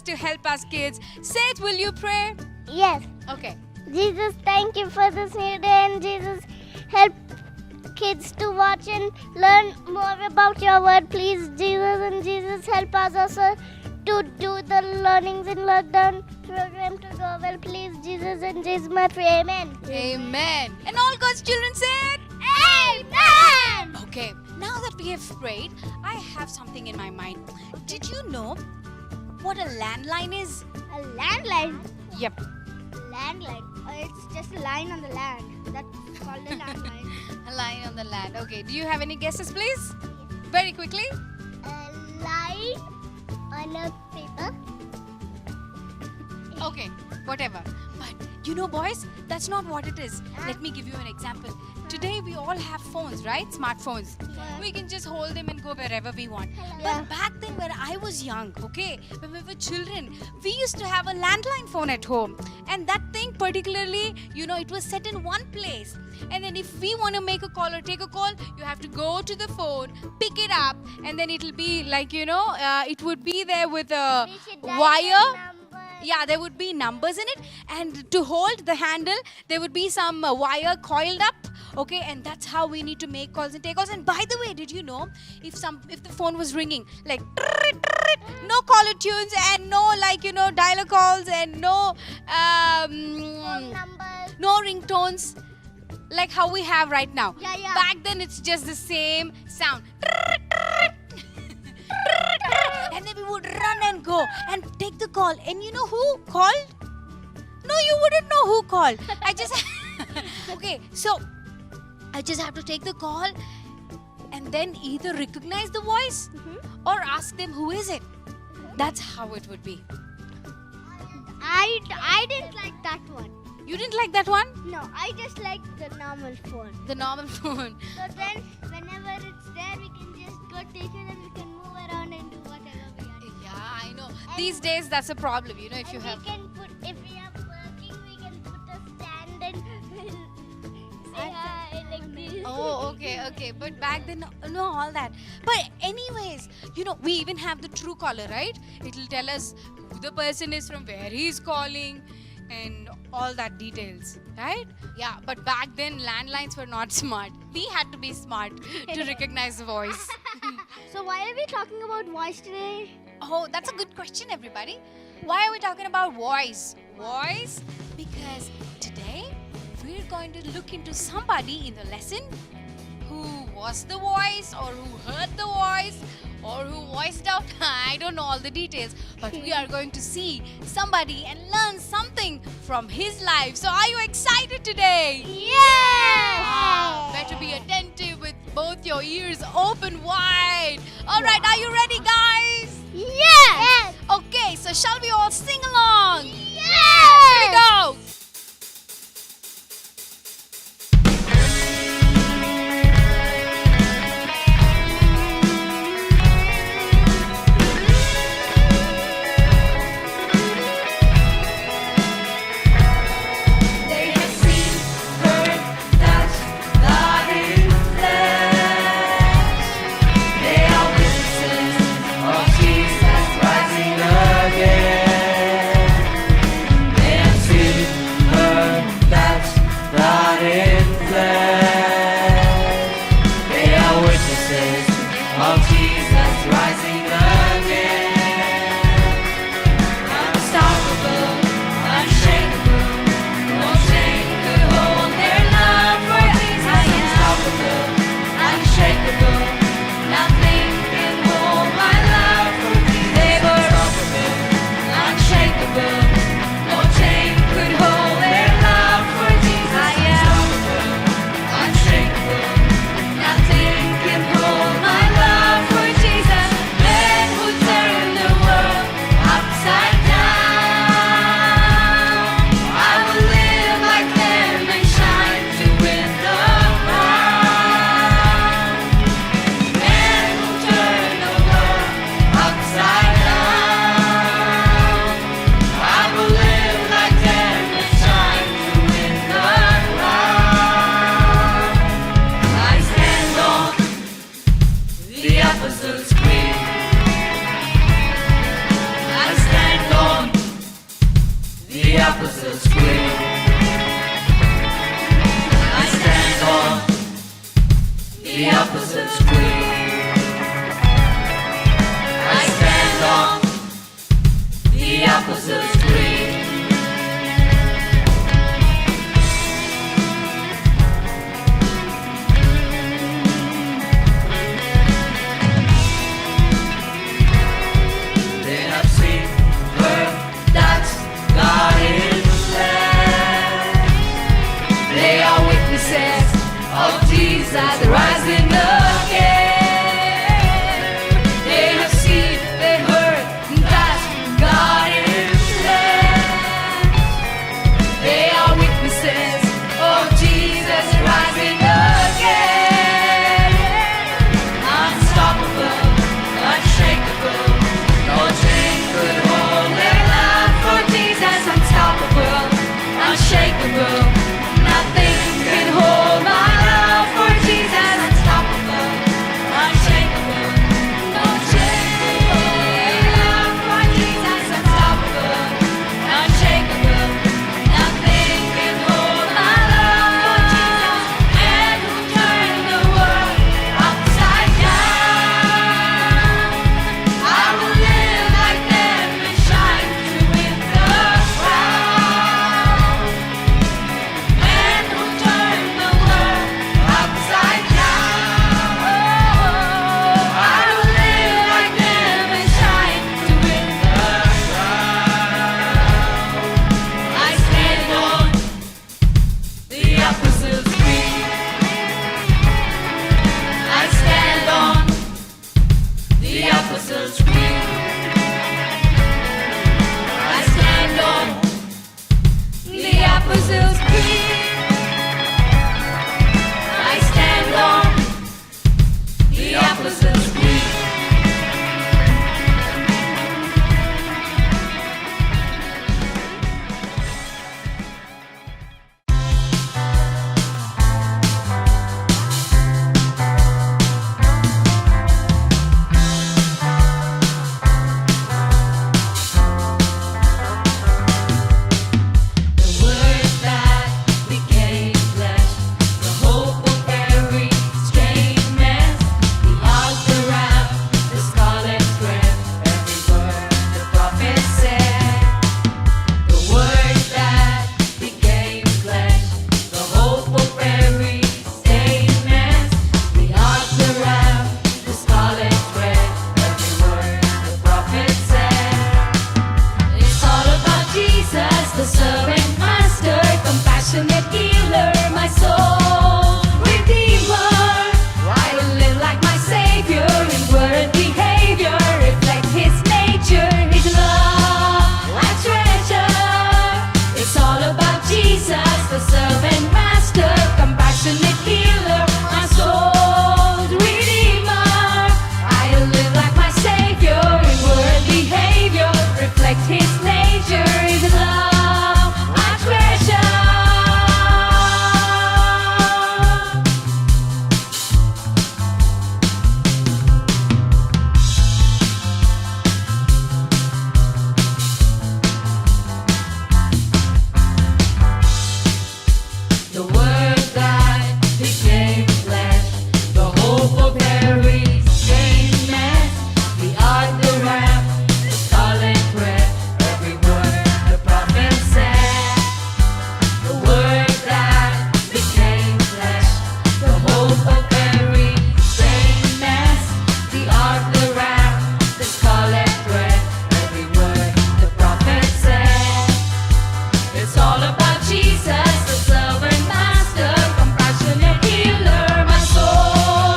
us to help us kids. Seth, will you pray? Yes. Okay. Jesus, thank you for this new day, and Jesus, help kids to watch and learn more about your word, please, Jesus. And Jesus, help us also to do the learnings in lockdown program to go well, please, Jesus. And Jesus, my prayer, amen. Amen. And all God's children said, Amen. okay, now that we have prayed, I have something in my mind. Did you know what a landline is? A landline. Yep. Landline. It's just a line on the land. That's called a landline. A line on the land. Okay, do you have any guesses, please? Very quickly. A line on a paper. Okay, whatever. But you know, boys, that's not what it is. Let me give you an example. Today we all have phones, right? Smartphones. We can just hold them and go wherever we want. But back then when I was young, okay, when we were children, we used to have a landline phone at home. And that thing particularly, you know, it was set in one place. And then if we want to make a call or take a call, you have to go to the phone, pick it up, and then it'll be like, you know, it would be there with a wire. Yeah, there would be numbers in it, and to hold the handle, there would be some wire coiled up. Okay, and that's how we need to make calls and take calls. And by the way, did you know if the phone was ringing like no caller tunes and no dialer calls and no no ringtones like how we have right now. Yeah. Back then it's just the same sound. And then we would run and go and take the call. And you know who called? No, you wouldn't know who called. I just okay, so I just have to take the call and then either recognize the voice or ask them who is it. That's how it would be. I didn't like that one. You didn't like that one? No, I just like the normal phone. The normal phone. So then, whenever it's there, we can just go take it and we can move around and do whatever we want. Yeah, I know. These days that's a problem, you know, if And you we have. can put, if we are working, we can put a stand and say hi like this. Oh, okay. But back then, no, all that. But anyways, you know, we even have the true caller, right? It'll tell us who the person is, from where he's calling, and all that details, right? Yeah, but back then, landlines were not smart. We had to be smart to recognize the voice. So why are we talking about voice today? Oh, that's a good question, everybody. Why are we talking about voice? Voice? Because today we're going to look into somebody in the lesson who was the voice, or who heard the voice, or who voiced out. I don't know all the details, but we are going to see somebody and learn something from his life. So are you excited today? Yeah! Better be attentive with both your ears open wide. All right, are you ready, guys? Yes! Okay, so shall we all sing along? Yes! Here we go. opposite screen. I stand Apostles' Creed. I stand on the Apostles' Creed. Then I've seen, heard, that's God in flesh. They are witnesses of Jesus rising again. They have seen, they heard, that's God in flesh. They are witnesses of Jesus rising again. Unstoppable, unshakable, no chain could hold their love for Jesus. Unstoppable, unshakable, nothing can hold my love for Jesus. Unstoppable, unshakable, no chain could hold their love for Jesus. Unstoppable, unshakable, nothing can hold my love for Jesus. And who turned the world upside down. I will live like them and shine to win the crown. And who turned the world upside down. I will live like them and shine to win the crown. I stand on the Apostles' Creed. I stand on the Apostles' Creed. I stand on the Apostles' Creed. I stand on the Apostles' Creed. The Word that became flesh, the hope of every strange man, the ark, the ram, the scarlet thread, every word the prophet said. The Word that became flesh, the hope of every strange man, the ark, the ram, the scarlet thread, every word the prophet said. It's all about Jesus, the servant master, compassionate healer, my soul redeemer. I will live like my Savior in word and behavior, reflect His nature, His love, I treasure. It's all about Jesus, the servant master, compassionate healer, my soul redeemer. I will live like my Savior in word and behavior, reflect His nature, His love, I treasure. The Word that became flesh, the hope of every strange man, the ark, the ram, the scarlet thread, every word the prophet said. The Word that became flesh, the hope of every strange man, the ark, the ram, the scarlet thread, every word the prophet said. It's all about Jesus, the servant master, compassionate healer, my soul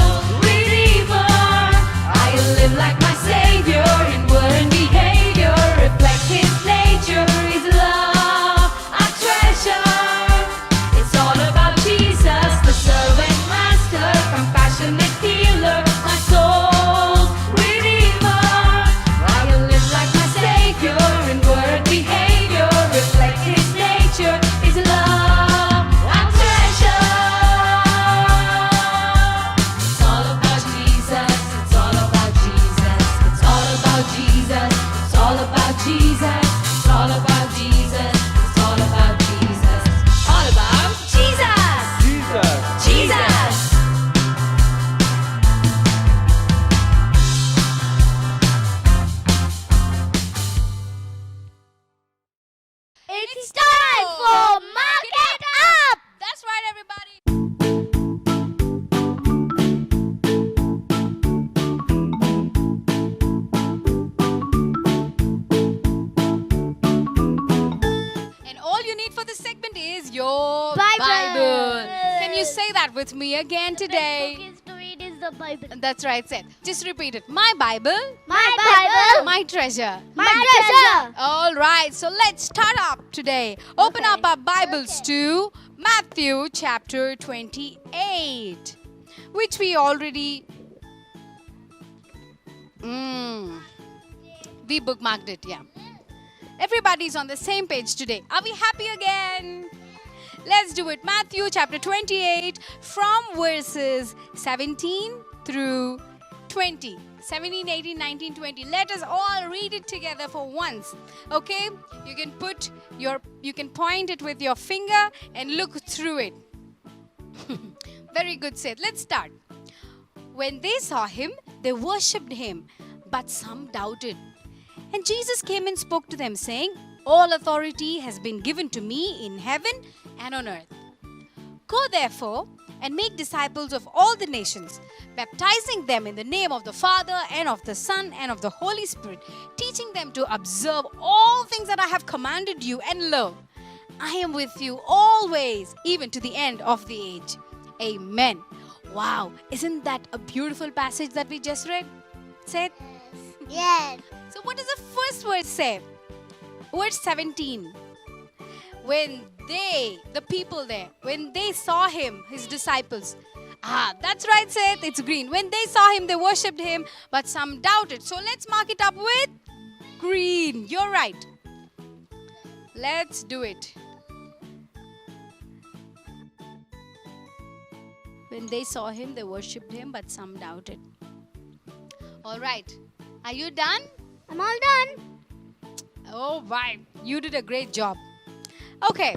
say that with me again The best today. book is to read is the Bible. That's right, Seth. Just repeat it. My Bible, My Bible. my treasure. My treasure. All right, so let's start up today. Open up our Bibles to Matthew chapter 28, which we already we bookmarked it, yeah. Everybody's on the same page today. Are we happy again? Let's do it. Matthew chapter 28 from verses 17 through 20. 17, 18, 19, 20. Let us all read it together for once. Okay? You can point it with your finger and look through it. Very good, Seth. Let's start. When they saw him, they worshipped him, but some doubted. And Jesus came and spoke to them, saying, All authority has been given to me in heaven and on earth. Go therefore and make disciples of all the nations, baptizing them in the name of the Father and of the Son and of the Holy Spirit, teaching them to observe all things that I have commanded you, and lo, I am with you always, even to the end of the age. Amen. Wow, isn't that a beautiful passage that we just read? Said. Yes. So what does the first verse say? Verse 17. When they, the people there, when they saw him, his disciples. That's right, Seth. It's green. When they saw him, they worshipped him, but some doubted. So let's mark it up with green. You're right. Let's do it. When they saw him, they worshipped him, but some doubted. All right. Are you done? I'm all done. Oh, right. You did a great job. Okay.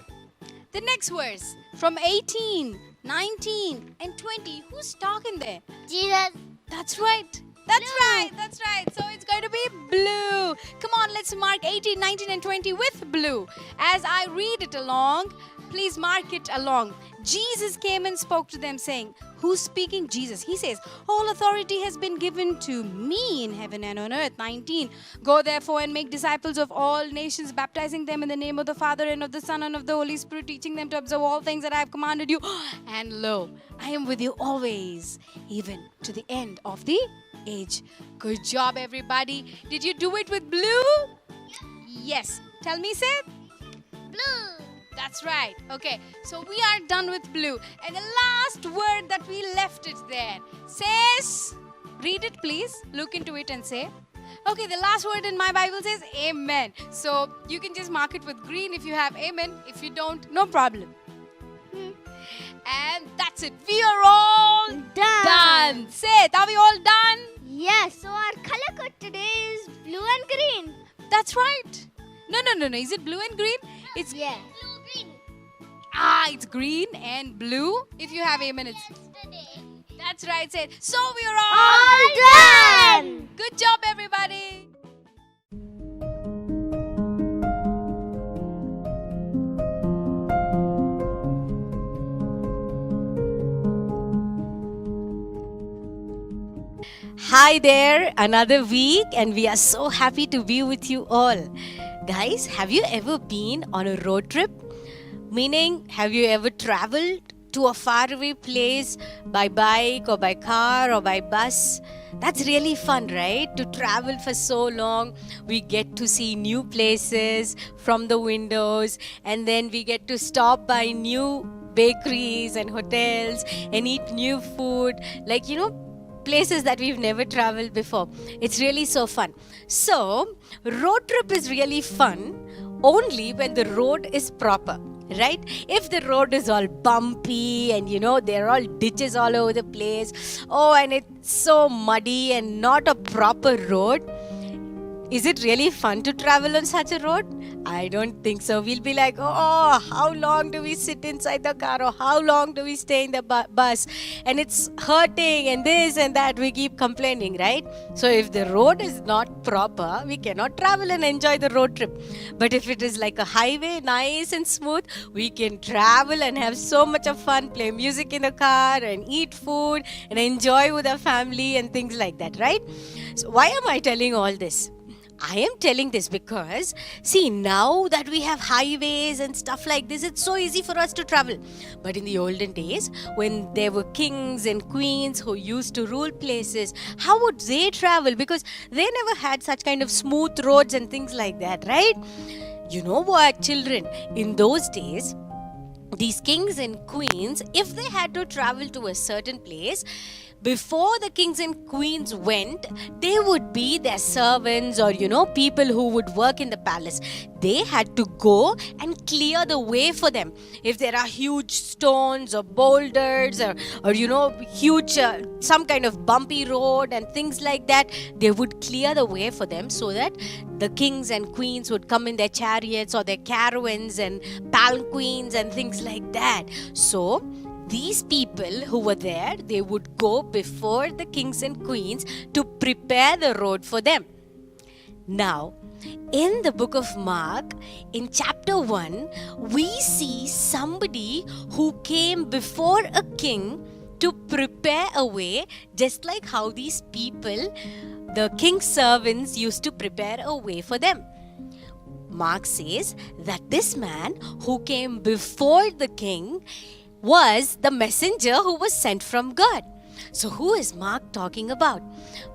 The next verse from 18, 19, and 20. Who's talking there? Jesus. That's right. That's right. That's right. So it's going to be blue. Come on, let's mark 18, 19, and 20 with blue. As I read it along, please mark it along. Jesus came and spoke to them, saying, Who's speaking? Jesus. He says, All authority has been given to me in heaven and on earth. 19. Go therefore and make disciples of all nations, baptizing them in the name of the Father and of the Son and of the Holy Spirit, teaching them to observe all things that I have commanded you. And lo, I am with you always, even to the end of the age. Good job, everybody. Did you do it with blue? Yes. Tell me, Seth. Blue. That's right. Okay, so we are done with blue. And the last word that we left it there says, read it please, look into it and say. Okay, the last word in my Bible says amen. So you can just mark it with green if you have amen. If you don't, no problem. And that's it. We are all done. Say it. Are we all done? Yes. So our color code today is blue and green. That's right. No. Is it blue and green? It's Yeah. Blue, green. it's green and blue. If you have amen, it's Yesterday. that's right. Say it. So we are All done. Good job, everybody. Hi there, another week, and we are so happy to be with you all. Guys, have you ever been on a road trip? Meaning, have you ever traveled to a faraway place by bike or by car or by bus? That's really fun, right? To travel for so long, we get to see new places from the windows, and then we get to stop by new bakeries and hotels and eat new food, like, places that we've never traveled before. It's really so fun. So, road trip is really fun only when the road is proper, right? If the road is all bumpy and there are all ditches all over the place, and it's so muddy and not a proper road, is it really fun to travel on such a road? I don't think so. We'll be like, how long do we sit inside the car, or how long do we stay in the bus, and it's hurting and this and that. We keep complaining, right? So if the road is not proper, we cannot travel and enjoy the road trip. But if it is like a highway, nice and smooth, we can travel and have so much of fun, play music in the car and eat food and enjoy with our family and things like that, right? So why am I telling all this? I am telling this because, see, now that we have highways and stuff like this, it's so easy for us to travel. But in the olden days, when there were kings and queens who used to rule places, how would they travel? Because they never had such kind of smooth roads and things like that, right? You know what, children? In those days, these kings and queens, if they had to travel to a certain place, before the kings and queens went, they would be their servants or, people who would work in the palace. They had to go and clear the way for them. If there are huge stones or boulders or huge, some kind of bumpy road and things like that, they would clear the way for them so that the kings and queens would come in their chariots or their caravans and palanquins and things like that. So, these people who were there, they would go before the kings and queens to prepare the road for them. Now, in the book of Mark, in chapter 1, we see somebody who came before a king to prepare a way, just like how these people, the king's servants, used to prepare a way for them. Mark says that this man who came before the king was the messenger who was sent from God. So who is Mark talking about?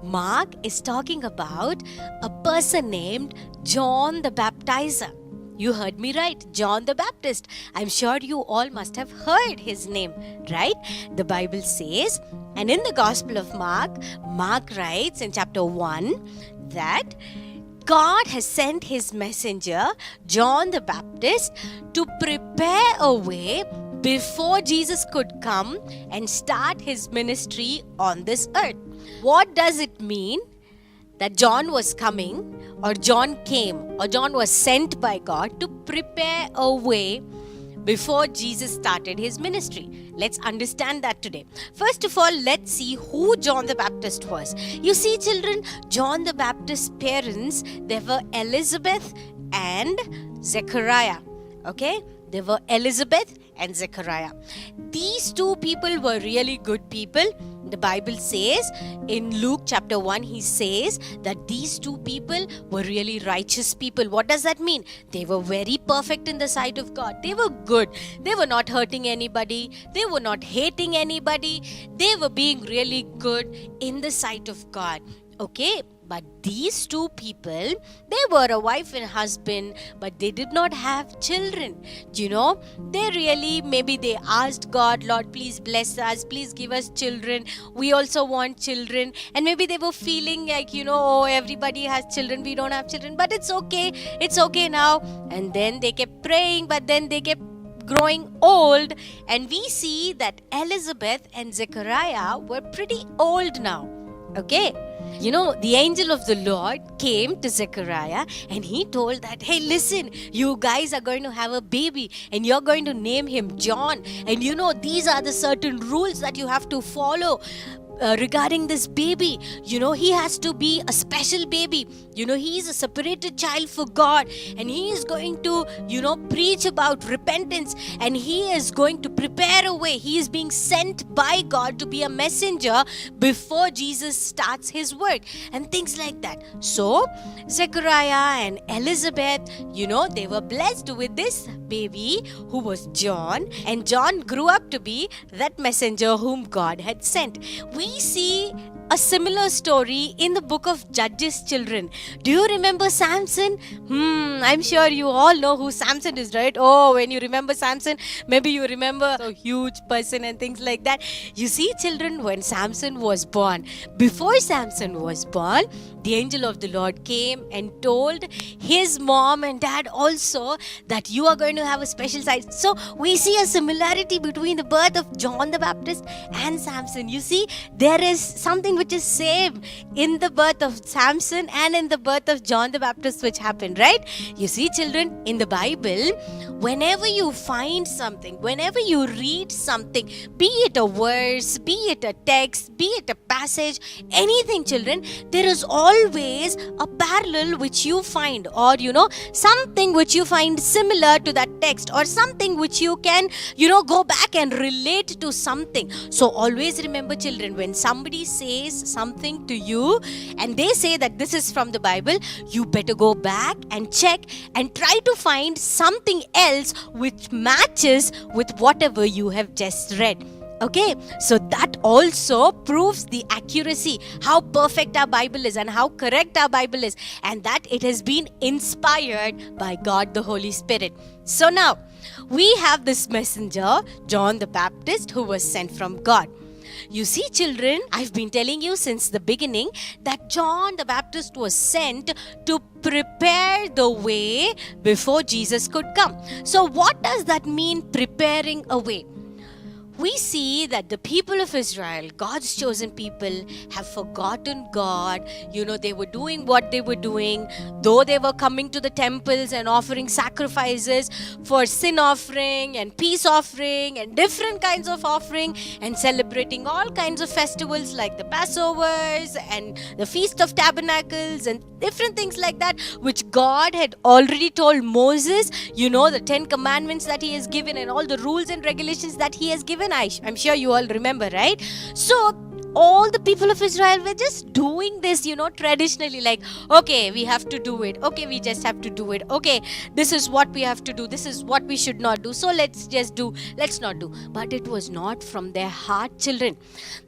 Mark is talking about a person named John the Baptizer. You heard me right, John the Baptist. I'm sure you all must have heard his name, right? The Bible says, and in the Gospel of Mark, Mark writes in chapter 1 that God has sent his messenger, John the Baptist, to prepare a way before Jesus could come and start his ministry on this earth. What does it mean that John was coming, or John came, or John was sent by God to prepare a way before Jesus started his ministry? Let's understand that today. First of all, let's see who John the Baptist was. You see, children, John the Baptist's parents, they were Elizabeth and Zechariah. Okay? They were Elizabeth and Zechariah. These two people were really good people. The Bible says in Luke chapter 1, he says that these two people were really righteous people. What does that mean? They were very perfect in the sight of God. They were good. They were not hurting anybody. They were not hating anybody. They were being really good in the sight of God. Okay? But these two people, they were a wife and husband, but they did not have children. They really, maybe they asked God, Lord, please bless us, please give us children. We also want children. And maybe they were feeling like, oh, everybody has children, we don't have children, but it's okay now. And then they kept praying, but then they kept growing old. And we see that Elizabeth and Zechariah were pretty old now. Okay? The angel of the Lord came to Zechariah and he told that, hey, listen, you guys are going to have a baby and you're going to name him John. And these are the certain rules that you have to follow. Regarding this baby, he has to be a special baby. He is a separated child for God, and he is going to, preach about repentance, and he is going to prepare a way. He is being sent by God to be a messenger before Jesus starts his work and things like that. So, Zechariah and Elizabeth, they were blessed with this baby who was John, and John grew up to be that messenger whom God had sent. We see a similar story in the book of Judges, children. Do you remember Samson? I'm sure you all know who Samson is, right? Oh, when you remember Samson, maybe you remember a huge person and things like that. You see, children, when Samson was born, before Samson was born, the angel of the Lord came and told his mom and dad also that you are going to have a special size. So we see a similarity between the birth of John the Baptist and Samson. You see, there is something which is same in the birth of Samson and in the birth of John the Baptist which happened, right? You see, children, in the Bible, whenever you find something, whenever you read something, be it a verse, be it a text, be it a passage, anything, children, there is always a parallel which you find, or something which you find similar to that text, or something which you can go back and relate to something. So always remember, children, when somebody says says something to you and they say that this is from the Bible, you better go back and check and try to find something else which matches with whatever you have just read. Okay, so that also proves the accuracy, how perfect our Bible is and how correct our Bible is, and that it has been inspired by God the Holy Spirit. So now, we have this messenger, John the Baptist, who was sent from God. You see, children, I've been telling you since the beginning that John the Baptist was sent to prepare the way before Jesus could come. So what does that mean, preparing a way? We see that the people of Israel, God's chosen people, have forgotten God. They were doing what they were doing, though they were coming to the temples and offering sacrifices for sin offering and peace offering and different kinds of offering and celebrating all kinds of festivals like the Passovers and the Feast of Tabernacles and different things like that, which God had already told Moses, the 10 commandments that he has given and all the rules and regulations that he has given. I'm sure you all remember, right? So all the people of Israel were just doing this, traditionally, like, okay, we have to do it. Okay, we just have to do it. Okay, this is what we have to do. This is what we should not do. So let's not do. But it was not from their heart, children.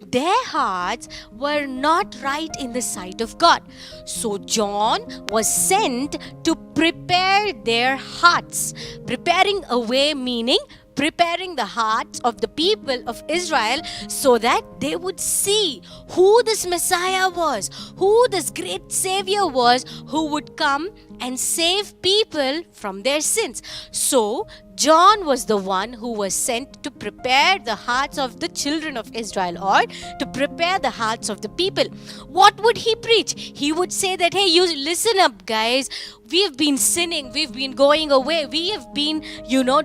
Their hearts were not right in the sight of God. So John was sent to prepare their hearts. Preparing a way meaning preparing the hearts of the people of Israel so that they would see who this Messiah was, who this great Savior was, who would come and save people from their sins. So John was the one who was sent to prepare the hearts of the children of Israel, or to prepare the hearts of the people. What would he preach? He would say that, hey, you listen up, guys. We've been sinning. We've been going away. We have been,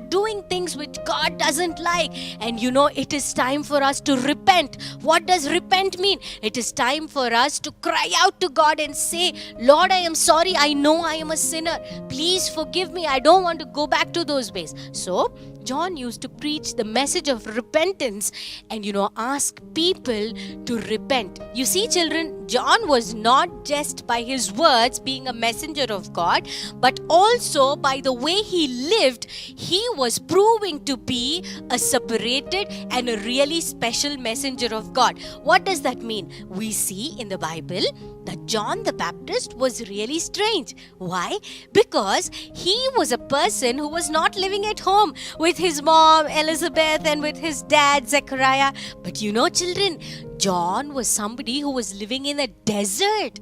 doing things which God doesn't like. And, it is time for us to repent. What does repent mean? It is time for us to cry out to God and say, Lord, I am sorry. I know I am a sinner. Please forgive me. I don't want to go back to those ways. So John used to preach the message of repentance and ask people to repent. You see, children, John was not just by his words being a messenger of God, but also by the way he lived. He was proving to be a separated and a really special messenger of God. What does that mean? We see in the Bible that John the Baptist was really strange. Why? Because he was a person who was not living at home with his mom Elizabeth and with his dad Zechariah. But children, John was somebody who was living in a desert.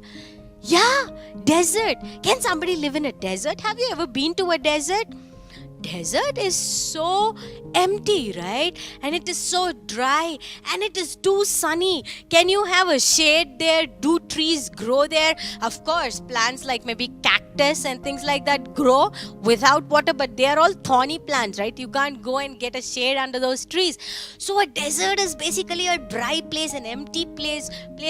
Yeah, desert. Can somebody live in a desert? Have you ever been to a desert? Desert is so empty, right? And it is so dry and it is too sunny. Can you have a shade there? Do trees grow there? Of course, plants like maybe cactus and things like that grow without water, but they are all thorny plants, right? You can't go and get a shade under those trees. So a desert is basically a dry place, an empty place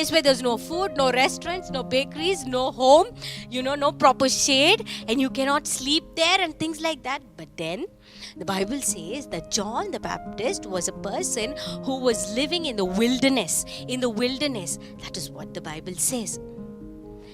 where there's no food, no restaurants, no bakeries, no home, no proper shade, and you cannot sleep there and things like that. But then the Bible says that John the Baptist was a person who was living in the wilderness. In the wilderness. That is what the Bible says.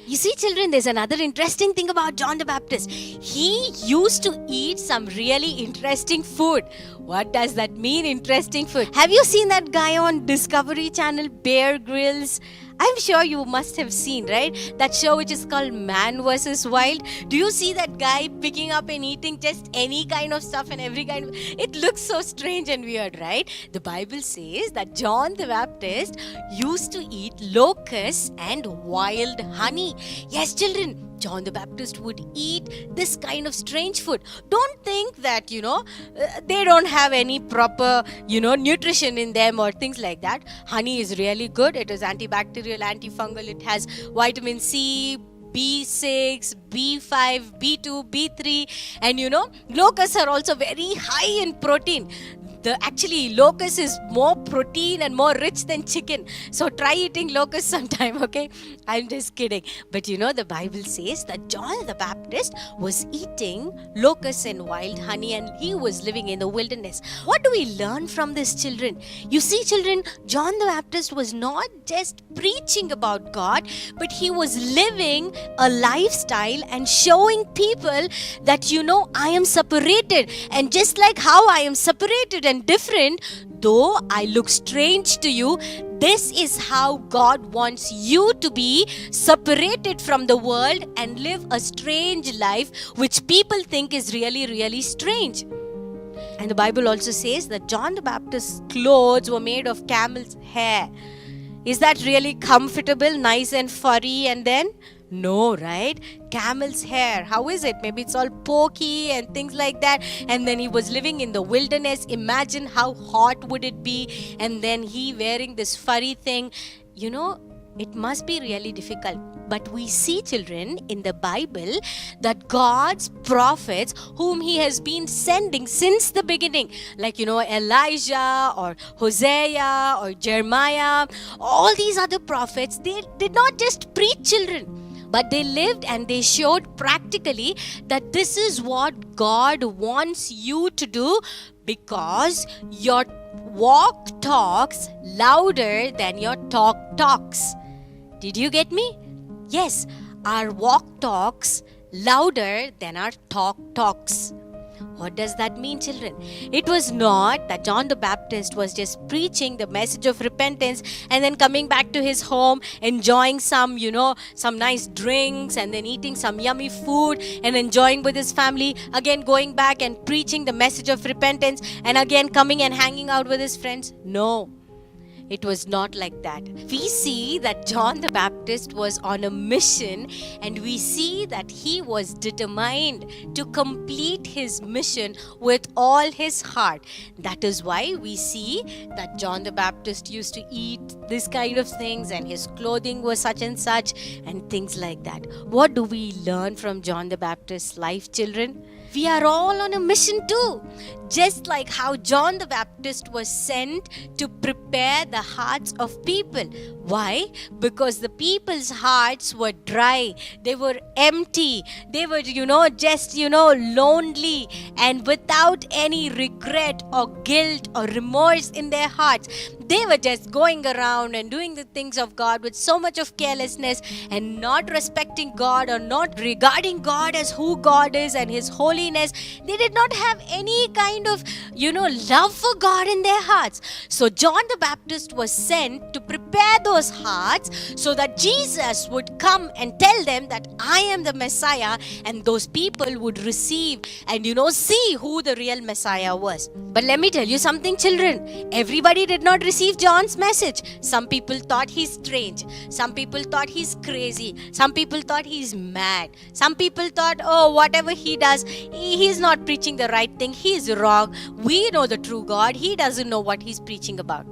You see, children, there's another interesting thing about John the Baptist. He used to eat some really interesting food. What does that mean, interesting food? Have you seen that guy on Discovery Channel, Bear Grylls? I'm sure you must have seen, right? That show which is called Man vs. Wild. Do you see that guy picking up and eating just any kind of stuff and every kind of... It looks so strange and weird, right? The Bible says that John the Baptist used to eat locusts and wild honey. Yes, children, John the Baptist would eat this kind of strange food. Don't think that, they don't have any proper, nutrition in them or things like that. Honey is really good. It is antibacterial, antifungal. It has vitamin C, B6, B5, B2, B3. And locusts are also very high in protein. the actually locust is more protein and more rich than chicken. So try eating locust sometime, okay? I'm just kidding. But you know, the Bible says that John the Baptist was eating locusts and wild honey, and he was living in the wilderness. What do we learn from this, children? You see, children, John the Baptist was not just preaching about God, but he was living a lifestyle and showing people that, you know, I am separated. And just like how I am separated and different, though I look strange to you, this is how God wants you to be separated from the world and live a strange life which people think is really, really strange. And the Bible also says that John the Baptist's clothes were made of camel's hair. Is that really comfortable, nice and furry? And then, no, right? Camel's hair. How is it? Maybe it's all pokey and things like that. And then he was living in the wilderness. Imagine how hot would it be? And then he wearing this furry thing. You know, it must be really difficult. But we see, children, in the Bible that God's prophets, whom he has been sending since the beginning, like, you know, Elijah or Hosea or Jeremiah, all these other prophets, they did not just preach, children, but they lived and they showed practically that this is what God wants you to do, because your walk talks louder than your talk talks. Did you get me? Yes, our walk talks louder than our talk talks. What does that mean, children? It was not that John the Baptist was just preaching the message of repentance and then coming back to his home, enjoying some, you know, some nice drinks and then eating some yummy food and enjoying with his family, again going back and preaching the message of repentance and again coming and hanging out with his friends. No. It was not like that. We see that John the Baptist was on a mission, and we see that he was determined to complete his mission with all his heart. That is why we see that John the Baptist used to eat this kind of things, and his clothing was such and such and things like that. What do we learn from John the Baptist's life, children? We are all on a mission too. Just like how John the Baptist was sent to prepare the hearts of people. Why? Because the people's hearts were dry. They were empty. They were, just, lonely and without any regret or guilt or remorse in their hearts. They were just going around and doing the things of God with so much of carelessness and not respecting God or not regarding God as who God is and His holiness. They did not have any kind of, love for God in their hearts. So John the Baptist was sent to prepare those hearts so that Jesus would come and tell them that I am the Messiah, and those people would receive and, see who the real Messiah was. But let me tell you something, children. Everybody did not receive John's message. Some people thought he's strange. Some people thought he's crazy. Some people thought he's mad. Some people thought, whatever he does, he's not preaching the right thing. He's wrong. We know the true God. He doesn't know what he's preaching about.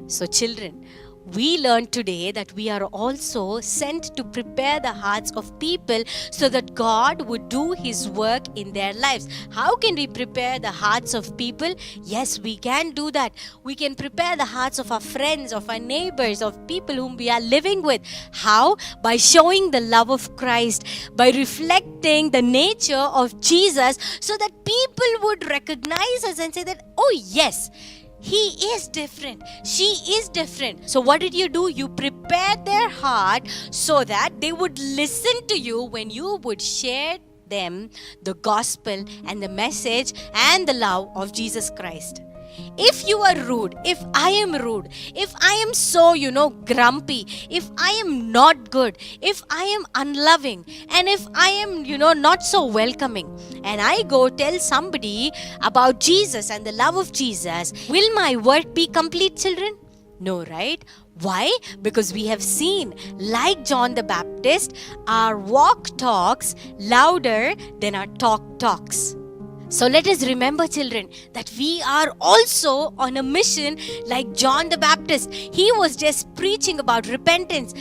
So children, we learned today that we are also sent to prepare the hearts of people so that God would do His work in their lives. How can we prepare the hearts of people? Yes, we can do that. We can prepare the hearts of our friends, of our neighbors, of people whom we are living with. How? By showing the love of Christ, by reflecting the nature of Jesus, so that people would recognize us and say that, oh yes, he is different. She is different. So what did you do? You prepared their heart so that they would listen to you when you would share them the gospel and the message and the love of Jesus Christ. If you are rude, if I am rude, if I am so, grumpy, if I am not good, if I am unloving, and if I am, not so welcoming, and I go tell somebody about Jesus and the love of Jesus, will my word be complete, children? No, right? Why? Because we have seen, like John the Baptist, our walk talks louder than our talk talks. So let us remember, children, that we are also on a mission like John the Baptist. He was just preaching about repentance,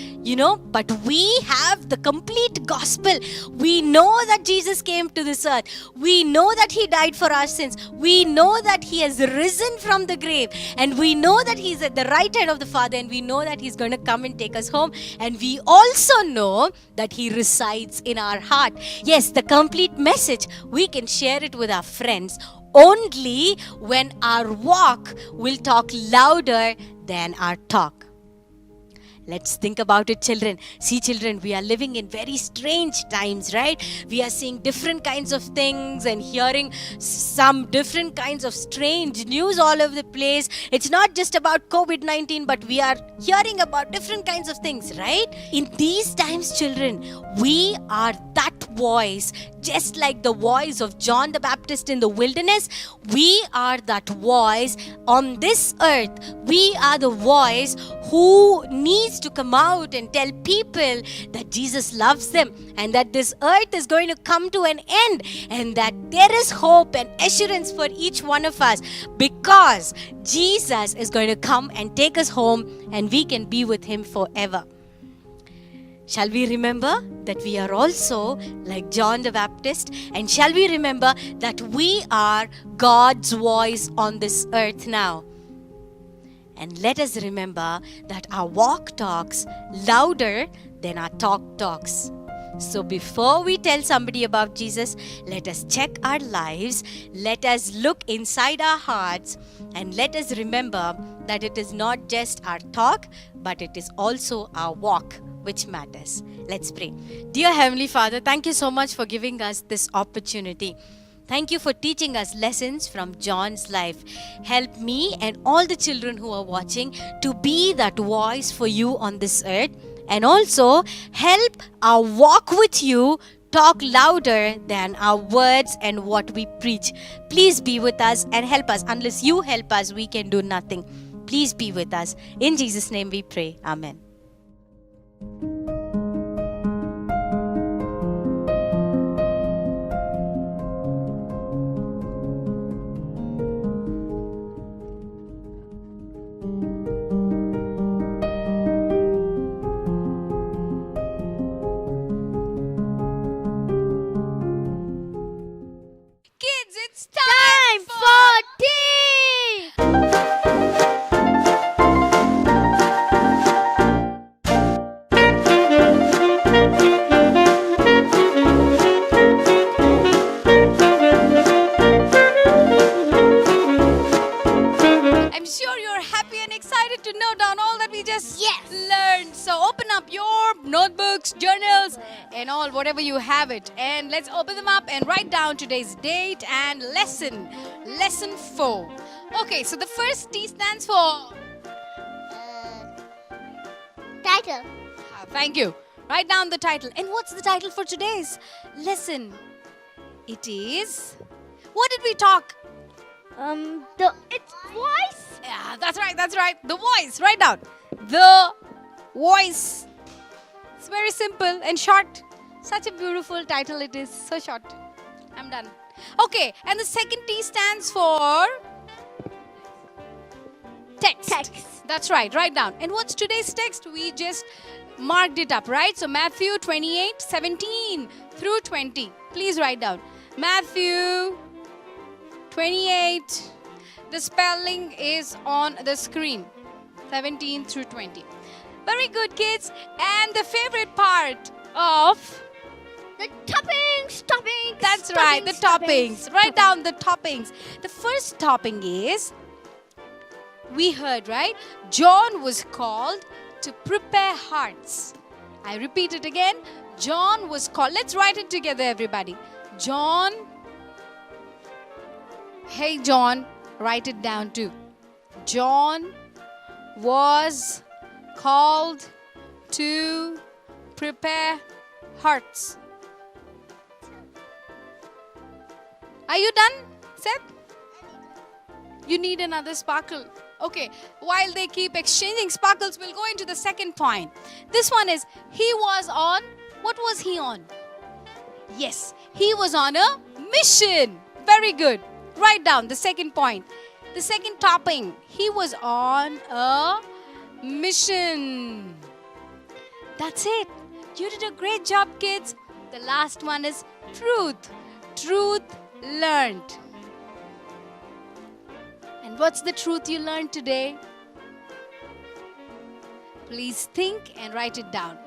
but we have the complete gospel. We know that Jesus came to this earth. We know that He died for our sins. We know that He has risen from the grave. And we know that He's at the right hand of the Father. And we know that He's going to come and take us home. And we also know that He resides in our heart. Yes, the complete message, we can share it with our friends only when our walk will talk louder than our talk. Let's think about it, children. See, children, we are living in very strange times, right? We are seeing different kinds of things and hearing some different kinds of strange news all over the place. It's not just about COVID-19, but we are hearing about different kinds of things, right? In these times, children, we are that voice, just like the voice of John the Baptist in the wilderness. We are that voice on this earth. We are the voice who needs to come out and tell people that Jesus loves them and that this earth is going to come to an end and that there is hope and assurance for each one of us because Jesus is going to come and take us home and we can be with Him forever. Shall we remember that we are also like John the Baptist? And shall we remember that we are God's voice on this earth now? And let us remember that our walk talks louder than our talk talks. So before we tell somebody about Jesus, let us check our lives, let us look inside our hearts, and let us remember that it is not just our talk, but it is also our walk which matters. Let's pray. Dear Heavenly Father, thank you so much for giving us this opportunity. Thank you for teaching us lessons from John's life. Help me and all the children who are watching to be that voice for you on this earth. And also help our walk with you talk louder than our words and what we preach. Please be with us and help us. Unless you help us, we can do nothing. Please be with us. In Jesus' name we pray. Amen. Kids, it's time for tea! I'm sure you're happy and excited to note down all that we just learned. So open up your notebooks, journals, and all, whatever you have it. And let's open them up and write down today's date and lesson. Lesson 4. Okay, so the first T stands for... Title. Thank you. Write down the title. And what's the title for today's lesson? It is... What did we talk? It's voice. Yeah, that's right. The voice. Write down. The voice. It's very simple and short. Such a beautiful title it is. So short. I'm done. Okay, and the second T stands for text. That's right. Write down. And what's today's text? We just marked it up, right? So Matthew 28:17 through 20. Please write down. Matthew 28. The spelling is on the screen. 17 through 20. Very good, kids. And the favorite part of... The toppings. That's right, the toppings. Write down the toppings. The first topping is... We heard, right? John was called to prepare hearts. I repeat it again. John was called... Let's write it together, everybody. John... Hey, John. Write it down too. John was called to prepare hearts. Are you done, Seth? You need another sparkle. Okay, while they keep exchanging sparkles, we'll go into the second point. This one is, he was on, what was he on? Yes, he was on a mission. Very good. Write down the second point. The second topping. He was on a mission. That's it. You did a great job, kids. The last one is truth. Truth learned. And what's the truth you learned today? Please think and write it down.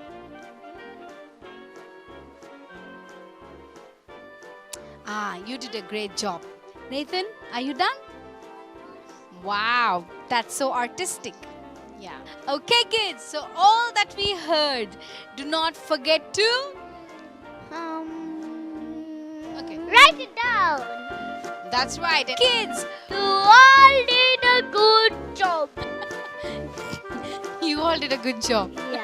You did a great job. Nathan, are you done? Wow, that's so artistic. Yeah. Okay, kids, so all that we heard, do not forget to... Okay. Write it down. That's right. Kids, You all did a good job. you all did a good job. Yeah.